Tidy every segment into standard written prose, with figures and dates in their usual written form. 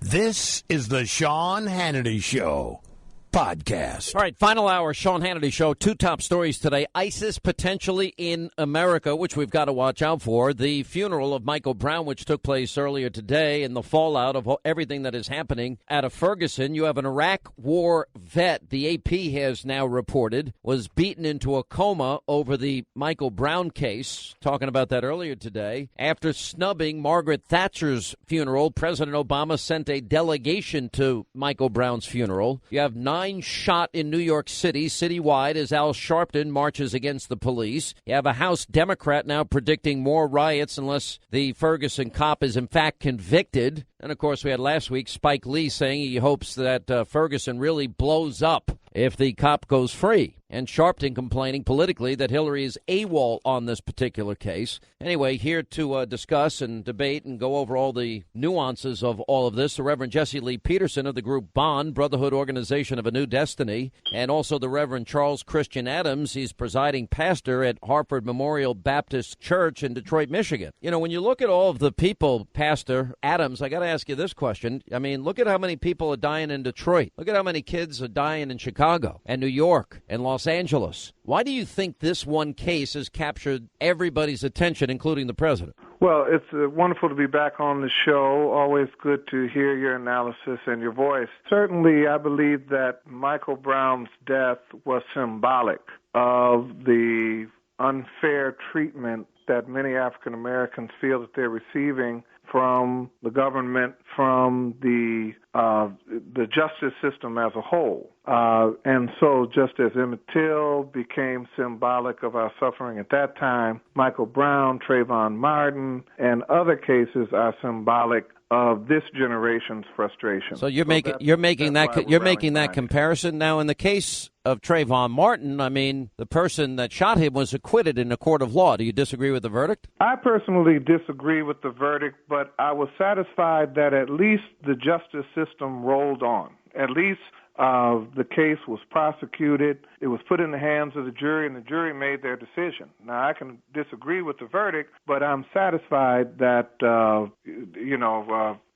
This is the Sean Hannity Show podcast. All right, final hour, Sean Hannity Show. Two top stories today. ISIS potentially in America, which we've got to watch out for. The funeral of Michael Brown, which took place earlier today, and the fallout of everything that is happening out of Ferguson. You have an Iraq war vet, the AP has now reported, was beaten into a coma over the Michael Brown case. Talking about that earlier today. After snubbing Margaret Thatcher's funeral, President Obama sent a delegation to Michael Brown's funeral. You have 9 shot in New York City, citywide, as Al Sharpton marches against the police. You have a House Democrat now predicting more riots unless the Ferguson cop is in fact convicted. And, of course, we had last week Spike Lee saying he hopes that Ferguson really blows up if the cop goes free. And Sharpton complaining politically that Hillary is AWOL on this particular case. Anyway, here to discuss and debate and go over all the nuances of all of this, the Reverend Jesse Lee Peterson of the group Bond, Brotherhood Organization of a New Destiny, and also the Reverend Charles Christian Adams. He's presiding pastor at Harford Memorial Baptist Church in Detroit, Michigan. You know, when you look at all of the people, Pastor Adams, I got to ask you this question. I mean, look at how many people are dying in Detroit. Look at how many kids are dying in Chicago and New York and Los Angeles. Why do you think this one case has captured everybody's attention, including the president? Well, it's wonderful to be back on the show. Always good to hear your analysis and your voice. Certainly, I believe that Michael Brown's death was symbolic of the unfair treatment that many African Americans feel that they're receiving from the government, from the justice system as a whole. And so just as Emmett Till became symbolic of our suffering at that time, Michael Brown, Trayvon Martin, and other cases are symbolic of this generation's frustration. So you're making that comparison. Now, in the case of Trayvon Martin, I mean, the person that shot him was acquitted in a court of law. Do you disagree with the verdict? I personally disagree with the verdict, but I was satisfied that at least the justice system rolled on. At least the case was prosecuted. It was put in the hands of the jury, and the jury made their decision. Now, I can disagree with the verdict, but I'm satisfied that,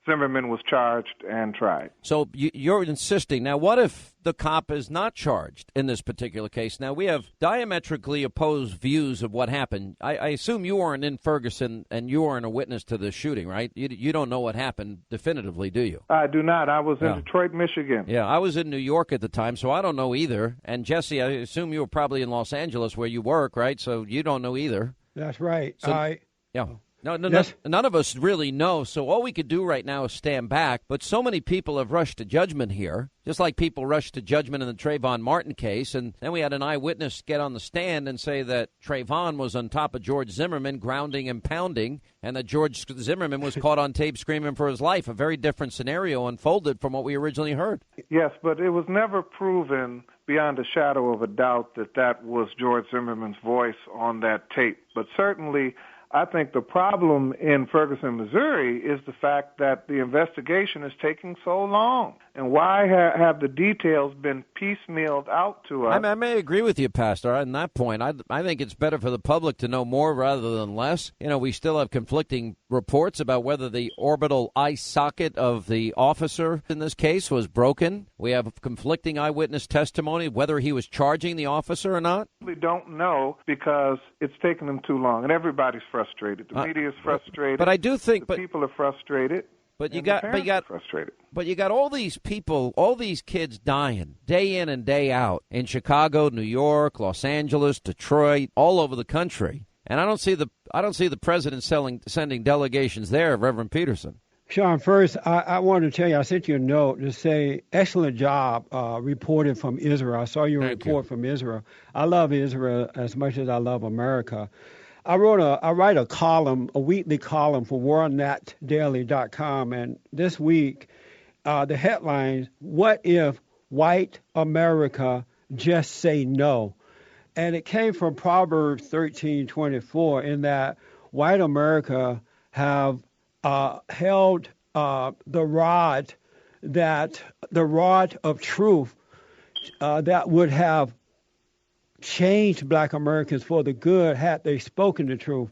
Zimmerman was charged and tried. So you're insisting. Now, what if the cop is not charged in this particular case? Now, we have diametrically opposed views of what happened. I assume you weren't in Ferguson and you weren't a witness to this shooting, right? You don't know what happened definitively, do you? I do not. I was in Detroit, Michigan. Yeah, I was in New York at the time, so I don't know either. And, Jesse, I assume you were probably in Los Angeles where you work, right? So you don't know either. That's right. So, yeah. No, none of us really know, so all we could do right now is stand back. But so many people have rushed to judgment here, just like people rushed to judgment in the Trayvon Martin case. And then we had an eyewitness get on the stand and say that Trayvon was on top of George Zimmerman, grounding and pounding, and that George Zimmerman was caught on tape screaming for his life. A very different scenario unfolded from what we originally heard. Yes, but it was never proven beyond a shadow of a doubt that that was George Zimmerman's voice on that tape. But certainly, I think the problem in Ferguson, Missouri, is the fact that the investigation is taking so long. And why have the details been piecemealed out to us? I may agree with you, Pastor, on that point. I think it's better for the public to know more rather than less. You know, we still have conflicting reports about whether the orbital eye socket of the officer in this case was broken. We have conflicting eyewitness testimony, whether he was charging the officer or not. We don't know because it's taken them too long, and everybody's frustrated. The media is frustrated. But I do think people are frustrated. But you got all these people, all these kids dying day in and day out in Chicago, New York, Los Angeles, Detroit, all over the country, and I don't see the president sending delegations there, Reverend Peterson. Sean, first, I want to tell you, I sent you a note to say, excellent job reporting from Israel. I saw your report from Israel. I love Israel as much as I love America. I write a column, a weekly column for WorldNetDaily.com, and this week, the headline, "What if white America just say no?" And it came from Proverbs 13:24, in that white America have held the rod of truth that would have changed black Americans for the good had they spoken the truth.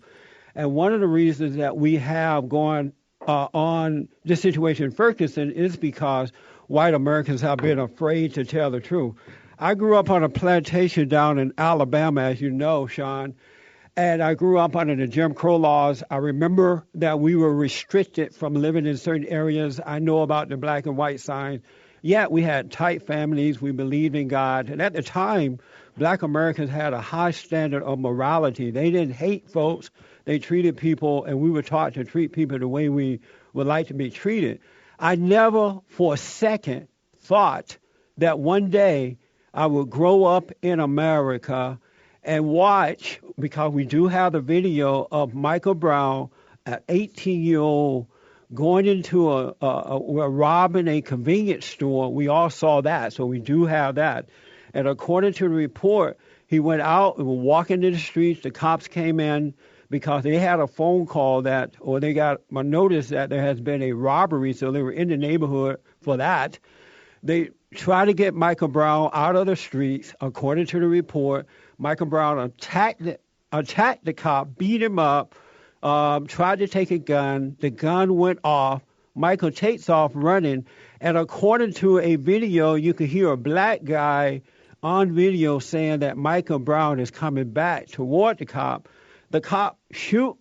And one of the reasons that we have going on this situation in Ferguson is because white Americans have been afraid to tell the truth. I grew up on a plantation down in Alabama, as you know, Sean, and I grew up under the Jim Crow laws. I remember that we were restricted from living in certain areas. I know about the black and white sign. Yet we had tight families. We believed in God. And at the time, black Americans had a high standard of morality. They didn't hate folks. They treated people, and we were taught to treat people the way we would like to be treated. I never for a second thought that one day I would grow up in America and watch, because we do have the video of Michael Brown, an 18-year-old, going into robbing a convenience store. We all saw that, so we do have that. And according to the report, he went out and was walking in the streets. The cops came in because they had a phone call they got a notice that there has been a robbery, so they were in the neighborhood for that. They tried to get Michael Brown out of the streets. According to the report, Michael Brown attacked the cop, beat him up, tried to take a gun. The gun went off. Michael takes off running. And according to a video, you could hear a black guy on video saying that Michael Brown is coming back toward the cop. The cop shoots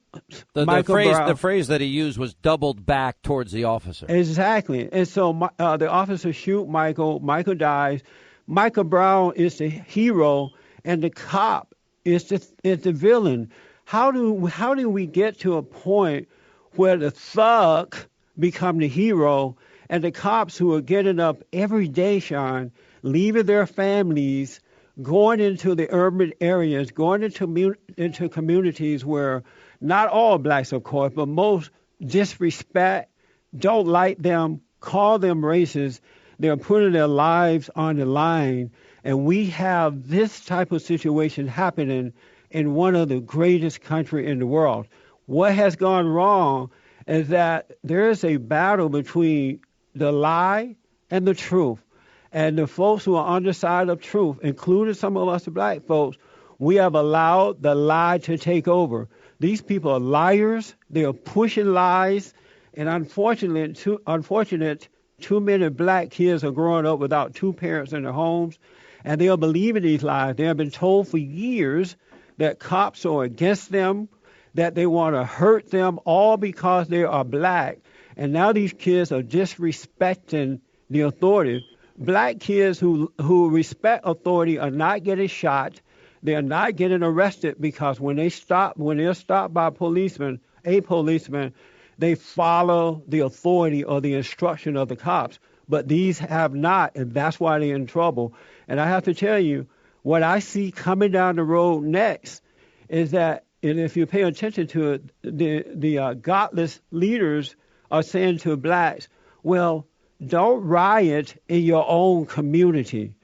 Michael Brown. The phrase that he used was doubled back towards the officer. Exactly. And so the officer shoot Michael. Michael dies. Michael Brown is the hero, and the cop is the villain. How do we get to a point where the thug become the hero, and the cops who are getting up every day, Sean, leaving their families, going into the urban areas, going into communities where not all blacks, of course, but most disrespect, don't like them, call them racist. They're putting their lives on the line. And we have this type of situation happening in one of the greatest countries in the world. What has gone wrong is that there is a battle between the lie and the truth. And the folks who are on the side of truth, including some of us black folks, we have allowed the lie to take over. These people are liars. They are pushing lies. And unfortunately, too many black kids are growing up without two parents in their homes. And they are believing these lies. They have been told for years that cops are against them, that they want to hurt them, all because they are black. And now these kids are disrespecting the authorities. Black kids who respect authority are not getting shot. They are not getting arrested because when they're stopped by a policeman, they follow the authority or the instruction of the cops. But these have not, and that's why they're in trouble. And I have to tell you, what I see coming down the road next is that, and if you pay attention to it, the godless leaders are saying to blacks, well, don't riot in your own community.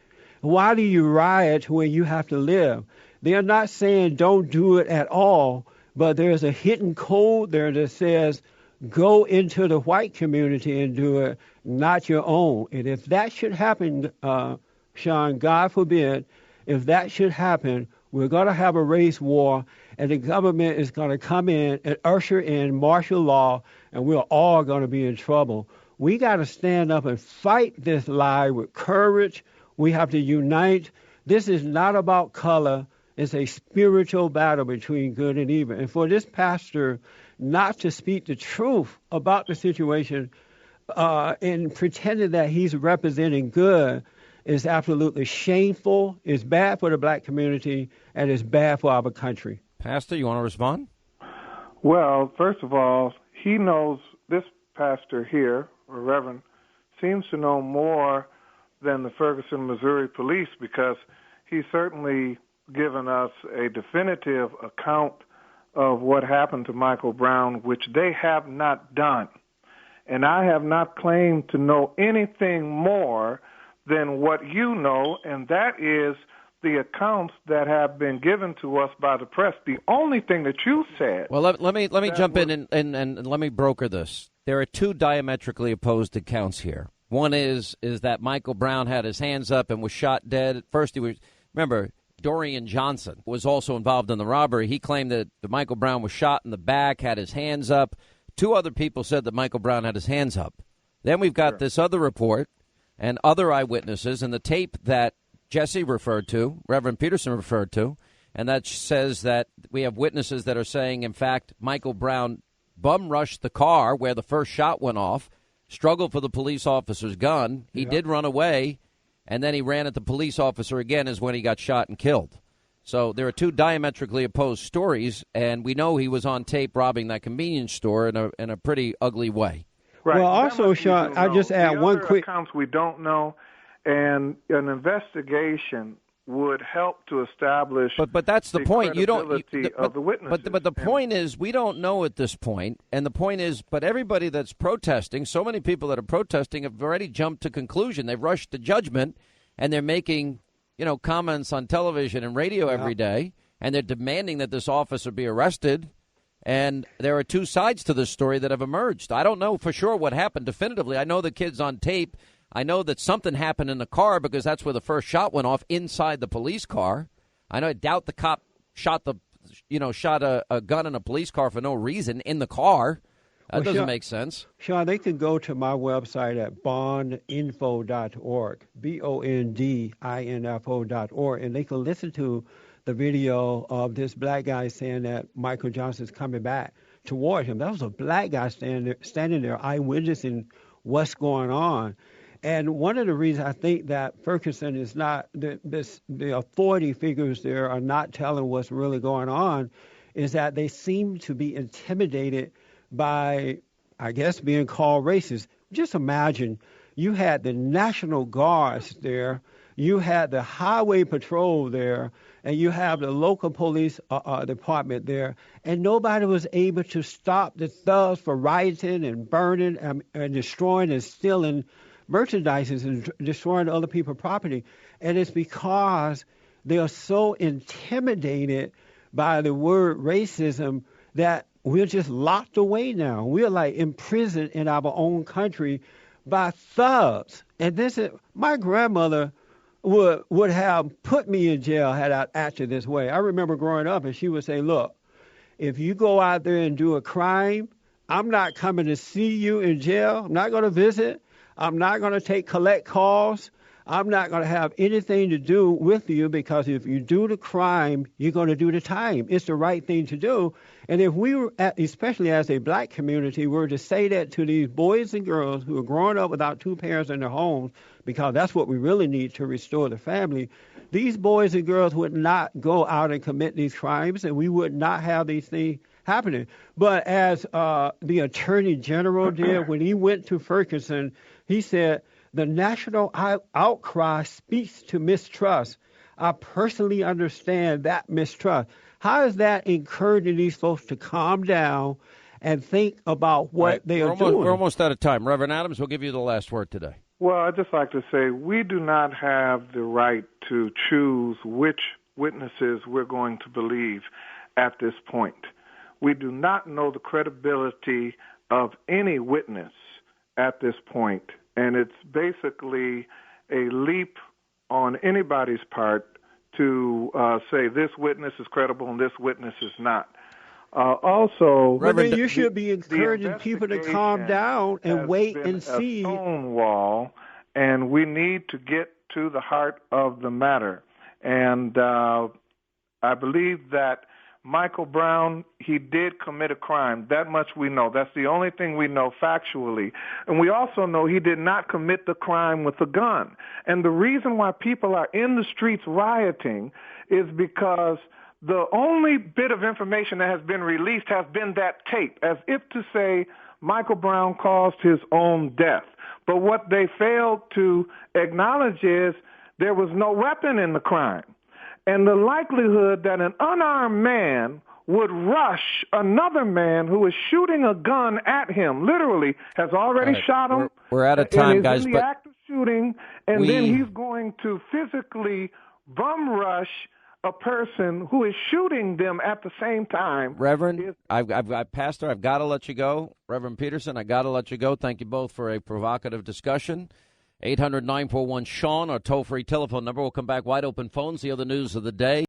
Why do you riot where you have to live? They're not saying don't do it at all, but there's a hidden code there that says go into the white community and do it, not your own. And if that should happen, Sean, God forbid, if that should happen, we're going to have a race war, and the government is going to come in and usher in martial law, and we're all going to be in trouble. We got to stand up and fight this lie with courage. We have to unite. This is not about color. It's a spiritual battle between good and evil. And for this pastor not to speak the truth about the situation and pretending that he's representing good is absolutely shameful. It's bad for the black community, and it's bad for our country. Pastor, you want to respond? Well, first of all, he knows, this pastor here, or Reverend, seems to know more than the Ferguson, Missouri police, because he's certainly given us a definitive account of what happened to Michael Brown, which they have not done. And I have not claimed to know anything more than what you know, and that is the accounts that have been given to us by the press. The only thing that you said... Well, let me jump in and let me broker this. There are two diametrically opposed accounts here. One is that Michael Brown had his hands up and was shot dead. At first, he was... Remember, Dorian Johnson was also involved in the robbery. He claimed that Michael Brown was shot in the back, had his hands up, two other people said that Michael Brown had his hands up. Then we've got this other report and other eyewitnesses and the tape that Jesse referred to, Reverend Peterson referred to, and that says that we have witnesses that are saying, in fact, Michael Brown bum rushed the car where the first shot went off, struggled for the police officer's gun. He did run away, and then he ran at the police officer again is when he got shot and killed. So there are two diametrically opposed stories, and we know he was on tape robbing that convenience store in a pretty ugly way. Right. Well, also, Sean, I'll just add one quick. Accounts we don't know, and an investigation would help to establish. But that's the point. You don't. Of the witnesses. But the point is, we don't know at this point, and the point is, but everybody that's protesting, so many people that are protesting have already jumped to conclusion. They've rushed to judgment, and they're making, comments on television and radio every day, and they're demanding that this officer be arrested. And there are two sides to this story that have emerged. I don't know for sure what happened definitively. I know the kid's on tape. I know that something happened in the car because that's where the first shot went off, inside the police car. I doubt the cop shot a gun in a police car for no reason in the car. That doesn't make sense. Sean, they can go to my website at bondinfo.org, bondinfo.org, and they can listen to the video of this black guy saying that Michael Johnson's coming back toward him. That was a black guy standing there, eyewitnessing what's going on. And one of the reasons I think that Ferguson is not, the authority figures there are not telling what's really going on, is that they seem to be intimidated by, I guess, being called racist. Just imagine you had the National Guards there, you had the Highway Patrol there, and you have the local police department there, and nobody was able to stop the thugs for rioting and burning and destroying and stealing merchandise and destroying other people's property. And it's because they are so intimidated by the word racism that we're just locked away now. We're like imprisoned in our own country by thugs. And this is, my grandmother would have put me in jail had I acted this way. I remember growing up, and she would say, look, if you go out there and do a crime, I'm not coming to see you in jail. I'm not going to visit. I'm not going to collect calls. I'm not going to have anything to do with you, because if you do the crime, you're going to do the time. It's the right thing to do. And if we were, especially as a black community, were to say that to these boys and girls who are growing up without two parents in their homes, because that's what we really need to restore the family, these boys and girls would not go out and commit these crimes, and we would not have these things happening. But as the Attorney General did when he went to Ferguson, he said, the national outcry speaks to mistrust. I personally understand that mistrust. How is that encouraging these folks to calm down and think about what they are doing? We're almost out of time. Reverend Adams, we'll give you the last word today. Well, I'd just like to say we do not have the right to choose which witnesses we're going to believe at this point. We do not know the credibility of any witness at this point. And it's basically a leap on anybody's part to say this witness is credible and this witness is not. Also, Reverend, you should be encouraging people to calm down and wait and see. A stonewall, and we need to get to the heart of the matter. And I believe that Michael Brown, he did commit a crime. That much we know. That's the only thing we know factually. And we also know he did not commit the crime with a gun. And the reason why people are in the streets rioting is because the only bit of information that has been released has been that tape, as if to say Michael Brown caused his own death. But what they failed to acknowledge is there was no weapon in the crime. And the likelihood that an unarmed man would rush another man who is shooting a gun at him, literally has already shot him. We're out of time, guys. In the act of shooting, and then he's going to physically bum rush a person who is shooting them at the same time. Reverend, Pastor, I've got to let you go. Reverend Peterson, I got to let you go. Thank you both for a provocative discussion. 800-941-SEAN, our toll-free telephone number. We'll come back, wide open phones, the other news of the day.